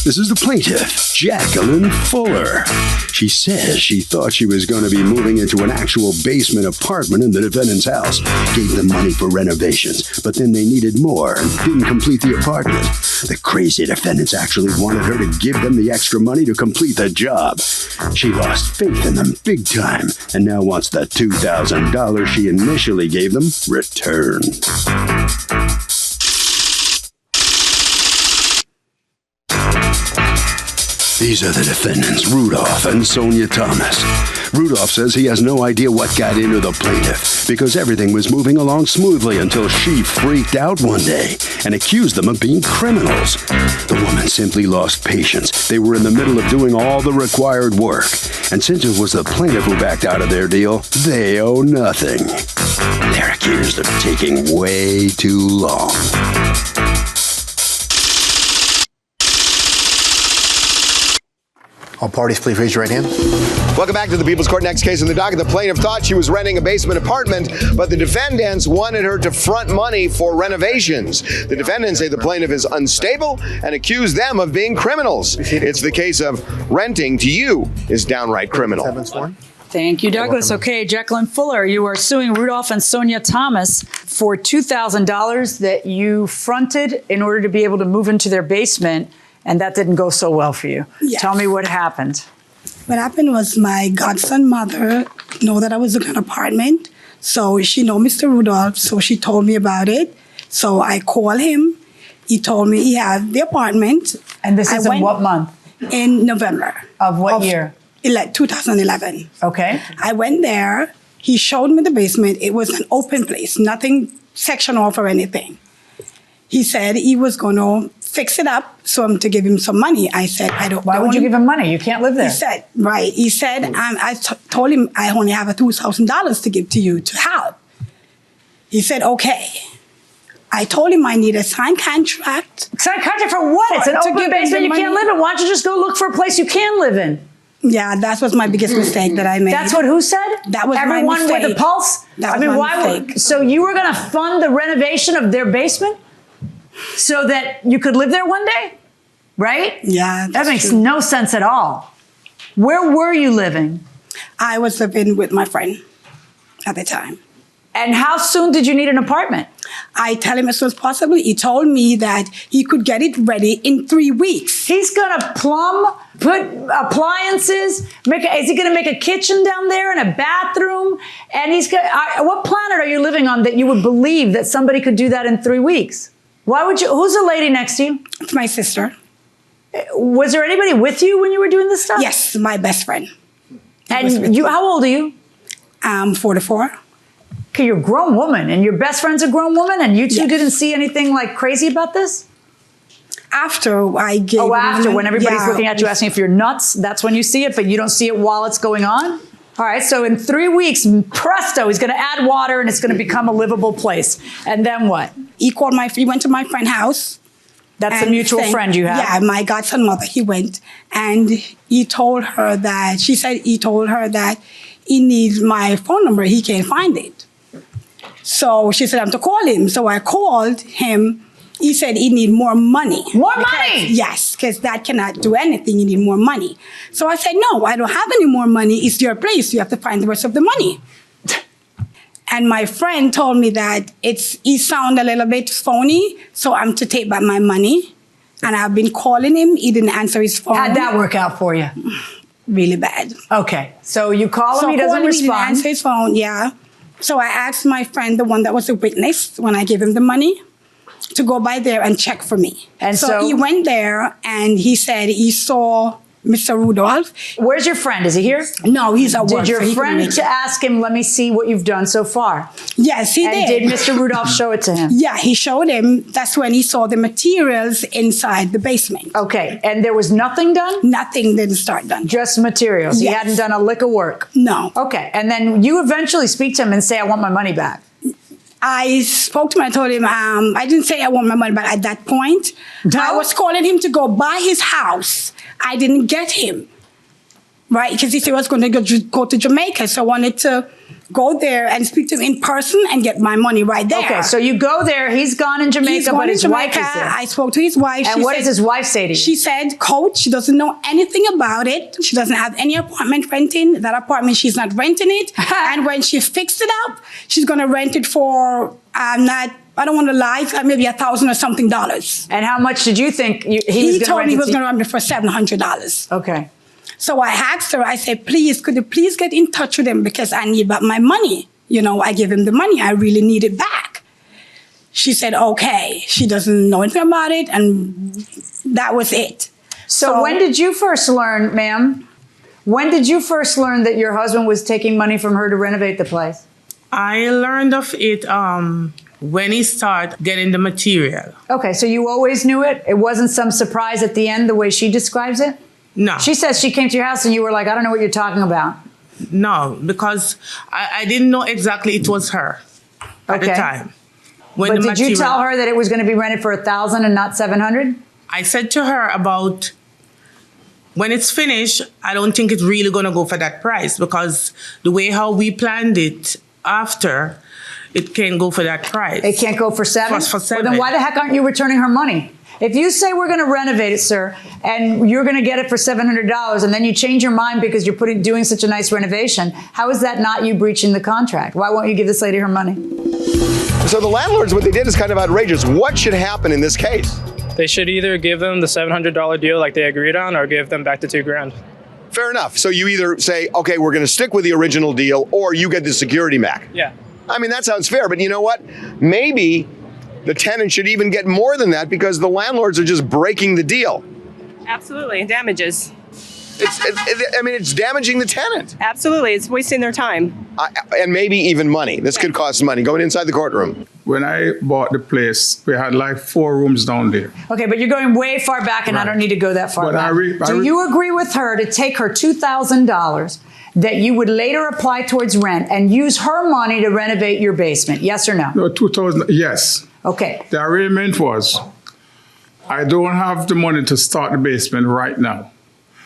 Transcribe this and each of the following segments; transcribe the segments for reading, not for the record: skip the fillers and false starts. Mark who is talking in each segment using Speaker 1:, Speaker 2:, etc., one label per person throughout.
Speaker 1: This is the plaintiff, Jacqueline Fuller. She says she thought she was going to be moving into an actual basement apartment in the defendant's house. Gave them money for renovations, but then they needed more and didn't complete the apartment. The crazy defendants actually wanted her to give them the extra money to complete the job. She lost faith in them big time and now wants the $2,000 she initially gave them returned. These are the defendants, Rudolph and Sonia Thomas. Rudolph says he has no idea what got into the plaintiff because everything was moving along smoothly until she freaked out one day and accused them of being criminals. The woman simply lost patience. They were in the middle of doing all the required work. And since it was the plaintiff who backed out of their deal, they owe nothing. They're accused of taking way too long.
Speaker 2: All parties, please raise your right hand.
Speaker 3: Welcome back to the People's Court. Next case in the docket. The plaintiff thought she was renting a basement apartment, but the defendants wanted her to front money for renovations. The defendants say the plaintiff is unstable and accuse them of being criminals. It's the case of renting to you is downright criminal.
Speaker 4: Thank you, Douglas. Okay, Jacqueline Fuller, you are suing Rudolph and Sonia Thomas for $2,000 that you fronted in order to be able to move into their basement. And that didn't go so well for you. Yes. Tell me what happened.
Speaker 5: What happened was my godson mother know that I was looking at an apartment. So she know Mr. Rudolph, so she told me about it. So I called him. He told me he had the apartment.
Speaker 4: And this is in what month?
Speaker 5: In November.
Speaker 4: Of what year?
Speaker 5: 2011.
Speaker 4: Okay.
Speaker 5: I went there. He showed me the basement. It was an open place, nothing sectioned off or anything. He said he was going to fix it up so I'm to give him some money. I said, I don't.
Speaker 4: Why would you give him money? You can't live there.
Speaker 5: He said, right. He said, I told him I only have $2,000 to give to you to help. He said, okay. I told him I need a signed contract.
Speaker 4: Signed contract for what? It's an open basement you can't live in. Why don't you just go look for a place you can live in?
Speaker 5: Yeah, that was my biggest mistake that I made.
Speaker 4: That's what who said?
Speaker 5: That was
Speaker 4: everyone
Speaker 5: my mistake.
Speaker 4: With a pulse?
Speaker 5: That was my mistake.
Speaker 4: So you were going to fund the renovation of their basement? So that you could live there one day, right?
Speaker 5: Yeah,
Speaker 4: that makes
Speaker 5: true.
Speaker 4: No sense at all. Where were you living?
Speaker 5: I was living with my friend at the time.
Speaker 4: And how soon did you need an apartment?
Speaker 5: I tell him as soon as possible. He told me that he could get it ready in 3 weeks.
Speaker 4: He's gonna plumb, put appliances, is he gonna make a kitchen down there and a bathroom? And he's gonna, what planet are you living on that you would believe that somebody could do that in 3 weeks? Why would you, who's the lady next to you?
Speaker 5: It's my sister.
Speaker 4: Was there anybody with you when you were doing this stuff?
Speaker 5: Yes, my best friend.
Speaker 4: And you, how old are you?
Speaker 5: I'm 44.
Speaker 4: Okay, you're a grown woman and your best friend's a grown woman and you two didn't see anything like crazy about this?
Speaker 5: After I gave
Speaker 4: when everybody's looking at you asking if you're nuts, that's when you see it, but you don't see it while it's going on? All right, so in 3 weeks, presto, he's gonna add water and it's gonna become a livable place. And then what?
Speaker 5: He went to my friend's house.
Speaker 4: That's a mutual friend you have?
Speaker 5: Yeah, my godson mother, he went. And he told her that, she said he told her that he needs my phone number, he can't find it. So she said, I'm to call him. So I called him. He said he need more money.
Speaker 4: More money?
Speaker 5: Yes, because that cannot do anything. You need more money. So I said, no, I don't have any more money. It's your place. You have to find the rest of the money. And my friend told me that he sound a little bit phony, so I'm to take back my money. And I've been calling him. He didn't answer his phone.
Speaker 4: How'd that work out for you?
Speaker 5: Really bad.
Speaker 4: Okay, so you call him, he doesn't respond. He didn't
Speaker 5: answer his phone, yeah. So I asked my friend, the one that was a witness, when I gave him the money, to go by there and check for me. And so he went there and he said he saw Mr. Rudolph.
Speaker 4: Where's your friend? Is he here?
Speaker 5: No, he's at work.
Speaker 4: Did your friend ask him, let me see what you've done so far?
Speaker 5: Yes, he did.
Speaker 4: And did Mr. Rudolph show it to him?
Speaker 5: Yeah, he showed him. That's when he saw the materials inside the basement.
Speaker 4: Okay, and there was nothing done?
Speaker 5: Nothing didn't start done.
Speaker 4: Just materials?
Speaker 5: Yes.
Speaker 4: He hadn't done a lick of work?
Speaker 5: No.
Speaker 4: Okay, and then you eventually speak to him and say, I want my money back.
Speaker 5: I spoke to him, I told him, I didn't say I want my money back at that point. No? I was calling him to go by his house. I didn't get him, right? Because he said he was going to go to Jamaica. So I wanted to go there and speak to him in person and get my money right there.
Speaker 4: Okay, so you go there. He's gone in Jamaica, but his wife is there.
Speaker 5: I spoke to his wife.
Speaker 4: And what does his wife say to you?
Speaker 5: She said, Coach, she doesn't know anything about it. She doesn't have any apartment renting. That apartment, she's not renting it. And when she fixed it up, she's going to rent it for, I don't want to lie, maybe $1,000 or something.
Speaker 4: And how much did you think
Speaker 5: he told me he was going to rent it for $700.
Speaker 4: Okay.
Speaker 5: So I asked her, I said, please, could you please get in touch with him because I need back my money. You know, I gave him the money. I really need it back. She said, okay. She doesn't know anything about it. And that was it.
Speaker 4: So when did you first learn, ma'am? When did you first learn that your husband was taking money from her to renovate the place?
Speaker 2: I learned of it when he started getting the material.
Speaker 4: Okay, so you always knew it? It wasn't some surprise at the end the way she describes it?
Speaker 2: No.
Speaker 4: She says she came to your house and you were like, I don't know what you're talking about.
Speaker 2: No, because I didn't know exactly it was her at the time.
Speaker 4: But did you tell her that it was going to be rented for $1,000 and not $700?
Speaker 2: I said to her about when it's finished, I don't think it's really going to go for that price because the way how we planned it after, it can't go for that price.
Speaker 4: It can't go for $7?
Speaker 2: For $7.
Speaker 4: Well, then why the heck aren't you returning her money? If you say we're going to renovate it, sir, and you're going to get it for $700, and then you change your mind because you're doing such a nice renovation, how is that not you breaching the contract? Why won't you give this lady her money?
Speaker 3: So the landlords, what they did is kind of outrageous. What should happen in this case?
Speaker 6: They should either give them the $700 deal like they agreed on or give them back the $2,000.
Speaker 3: Fair enough. So you either say, okay, we're going to stick with the original deal, or you get the security back.
Speaker 6: Yeah.
Speaker 3: I mean, that sounds fair, but you know what? Maybe the tenant should even get more than that because the landlords are just breaking the deal.
Speaker 7: Absolutely, damages.
Speaker 3: It's damaging the tenant.
Speaker 7: Absolutely, it's wasting their time.
Speaker 3: And maybe even money. This could cost money. Going inside the courtroom.
Speaker 8: When I bought the place, we had like 4 rooms down there.
Speaker 4: Okay, but you're going way far back, and I don't need to go that far back. Do you agree with her to take her $2,000 that you would later apply towards rent and use her money to renovate your basement? Yes or no?
Speaker 8: No, $2,000, yes.
Speaker 4: Okay.
Speaker 8: The arrangement was, I don't have the money to start the basement right now.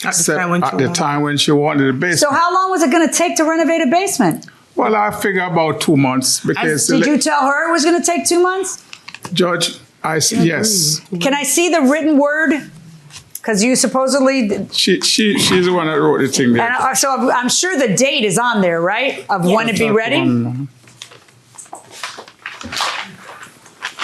Speaker 2: At the
Speaker 8: time when she wanted the basement.
Speaker 4: So how long was it going to take to renovate a basement?
Speaker 8: Well, I figure about 2 months because.
Speaker 4: Did you tell her it was going to take 2 months?
Speaker 8: Judge, yes.
Speaker 4: Can I see the written word? Because you supposedly.
Speaker 8: She's the one that wrote the thing there.
Speaker 4: And so I'm sure the date is on there, right? Of when it be ready?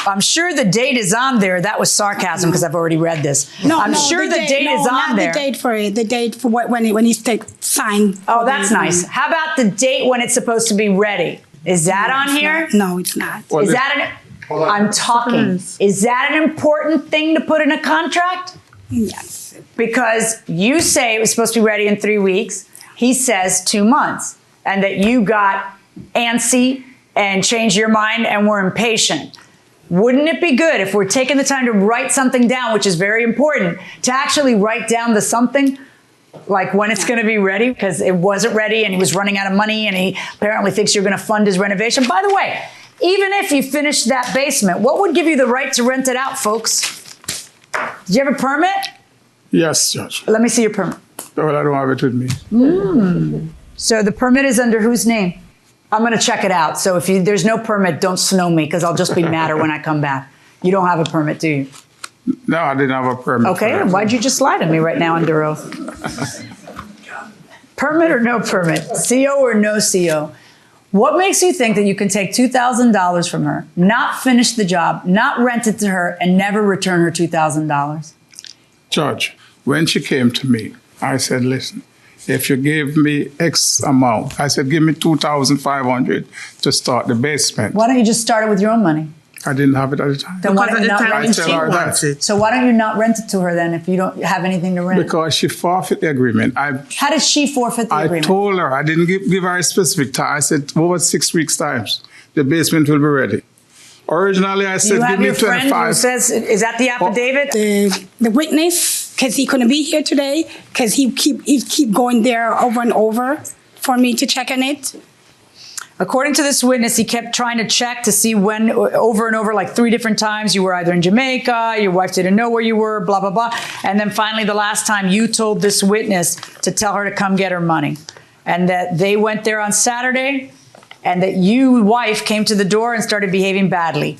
Speaker 4: I'm sure the date is on there. That was sarcasm because I've already read this. I'm sure the date is on there.
Speaker 5: The date for it. The date for when he's signed.
Speaker 4: Oh, that's nice. How about the date when it's supposed to be ready? Is that on here?
Speaker 5: No, it's not.
Speaker 4: Is that I'm talking. Is that an important thing to put in a contract?
Speaker 5: Yes.
Speaker 4: Because you say it was supposed to be ready in 3 weeks. He says 2 months. And that you got antsy and changed your mind and were impatient. Wouldn't it be good if we're taking the time to write something down, which is very important, to actually write down the something, like when it's going to be ready, because it wasn't ready and he was running out of money and he apparently thinks you're going to fund his renovation. By the way, even if you finished that basement, what would give you the right to rent it out, folks? Did you have a permit?
Speaker 8: Yes, Judge.
Speaker 4: Let me see your permit.
Speaker 8: Well, I don't have it with me.
Speaker 4: So the permit is under whose name? I'm going to check it out. So if there's no permit, don't snow me because I'll just be madder when I come back. You don't have a permit, do you?
Speaker 8: No, I didn't have a permit.
Speaker 4: Okay, why'd you just lie to me right now under oath? Permit or no permit? CO or no CO? What makes you think that you can take $2,000 from her, not finish the job, not rent it to her, and never return her $2,000?
Speaker 8: Judge, when she came to me, I said, listen, if you gave me X amount, I said, give me $2,500 to start the basement.
Speaker 4: Why don't you just start it with your own money?
Speaker 8: I didn't have it at the time.
Speaker 4: Then why don't you not rent
Speaker 2: it?
Speaker 4: it? So why don't you not rent it to her then if you don't have anything to rent?
Speaker 8: Because she forfeited the agreement.
Speaker 4: How did she forfeit the agreement?
Speaker 8: I told her, I didn't give her a specific time. I said, over 6 weeks' time, the basement will be ready. Originally, I said, give me 25. You have your friend who
Speaker 4: says, is that the affidavit?
Speaker 5: The witness, because he couldn't be here today, because he keep going there over and over for me to check on it.
Speaker 4: According to this witness, he kept trying to check to see when, over and over, like 3 different times, you were either in Jamaica, your wife didn't know where you were, blah, blah, blah. And then finally, the last time you told this witness to tell her to come get her money. And that they went there on Saturday, and that you, wife, came to the door and started behaving badly.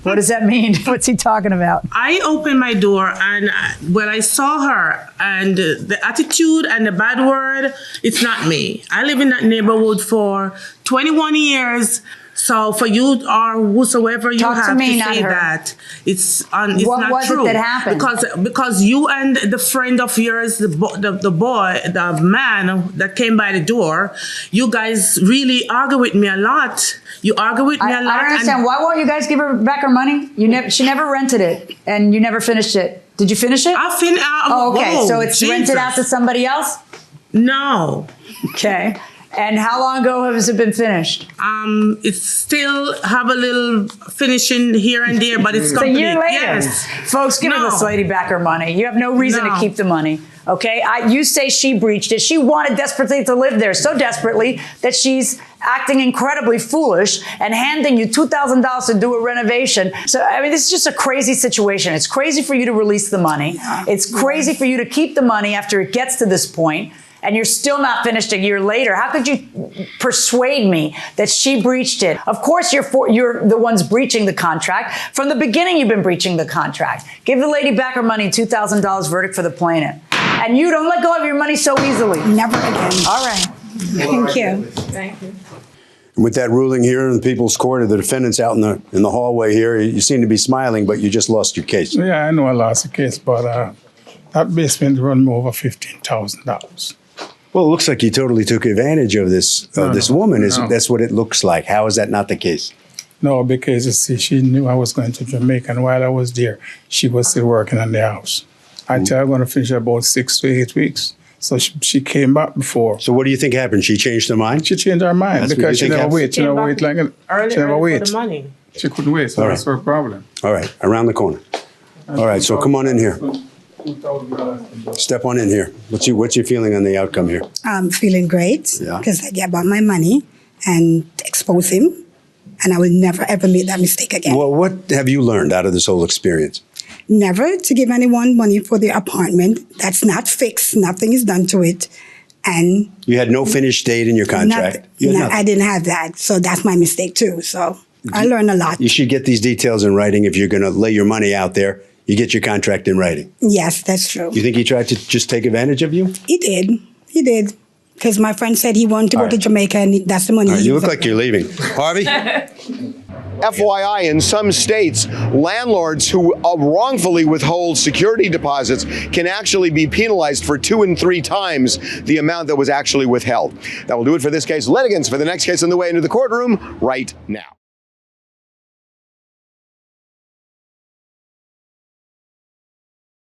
Speaker 4: What does that mean? What's he talking about?
Speaker 2: I opened my door, and when I saw her and the attitude and the bad word, it's not me. I live in that neighborhood for 21 years. So for you or whosoever you
Speaker 4: Talk
Speaker 2: have
Speaker 4: to me,
Speaker 2: to
Speaker 4: not
Speaker 2: say
Speaker 4: her.
Speaker 2: that, it's
Speaker 4: What
Speaker 2: not
Speaker 4: was it
Speaker 2: true.
Speaker 4: that happened?
Speaker 2: Because you and the friend of yours, the man that came by the door, you guys really argue with me a lot. You argue with me a lot.
Speaker 4: I don't understand. Why won't you guys give her back her money? She never rented it, and you never finished it. Did you finish it? Oh, okay.
Speaker 2: Whoa,
Speaker 4: So it's rented out to somebody else?
Speaker 2: No.
Speaker 4: Okay. And how long ago has it been finished?
Speaker 2: It's still have a little finishing here and there, but it's complete.
Speaker 4: A year later.
Speaker 2: Yes.
Speaker 4: Folks, give her this lady back her money. You have no reason to keep the money. Okay? You say she breached it. She wanted desperately to live there, so desperately that she's acting incredibly foolish and handing you $2,000 to do a renovation. So, I mean, this is just a crazy situation. It's crazy for you to release the money. It's crazy for you to keep the money after it gets to this point. And you're still not finished a year later. How could you persuade me that she breached it? Of course, you're the ones breaching the contract. From the beginning, you've been breaching the contract. Give the lady back her money, $2,000 verdict for the plaintiff. And you don't let go of your money so easily.
Speaker 5: Never again.
Speaker 4: All right.
Speaker 5: Thank you.
Speaker 2: Thank you.
Speaker 1: And with that ruling here in the People's Court of the defendants out in the hallway here, you seem to be smiling, but you just lost your case.
Speaker 8: Yeah, I know I lost the case, but that basement run me over $15,000.
Speaker 1: Well, it looks like you totally took advantage of this woman. That's what it looks like. How is that not the case?
Speaker 8: No, because you see, she knew I was going to Jamaica, and while I was there, she was still working on the house. I told her I'm going to finish about 6 to 8 weeks. So she came back before.
Speaker 1: So what do you think happened? She changed her mind?
Speaker 8: She changed her mind because she never wait. She never wait like
Speaker 2: Early
Speaker 8: she never wait.
Speaker 2: for the money.
Speaker 8: She couldn't wait, so that's her problem.
Speaker 1: All right, around the corner. All right, so come on in here. Step on in here. What's your feeling on the outcome here?
Speaker 5: I'm feeling great because I get back my money and expose him, and I will never ever make that mistake again.
Speaker 1: Well, what have you learned out of this whole experience?
Speaker 5: Never to give anyone money for their apartment. That's not fixed. Nothing is done to it. And
Speaker 1: you had no finished date in your contract.
Speaker 5: I didn't have that, so that's my mistake too. So I learned a lot.
Speaker 1: You should get these details in writing if you're going to lay your money out there. You get your contract in writing.
Speaker 5: Yes, that's true.
Speaker 1: You think he tried to just take advantage of you?
Speaker 5: He did. He did. Because my friend said he wanted to go to Jamaica, and that's the money.
Speaker 1: You look like you're leaving. Harvey?
Speaker 3: FYI, in some states, landlords who wrongfully withhold security deposits can actually be penalized for 2 and 3 times the amount that was actually withheld. That will do it for this case. Litigants for the next case on the way into the courtroom right now.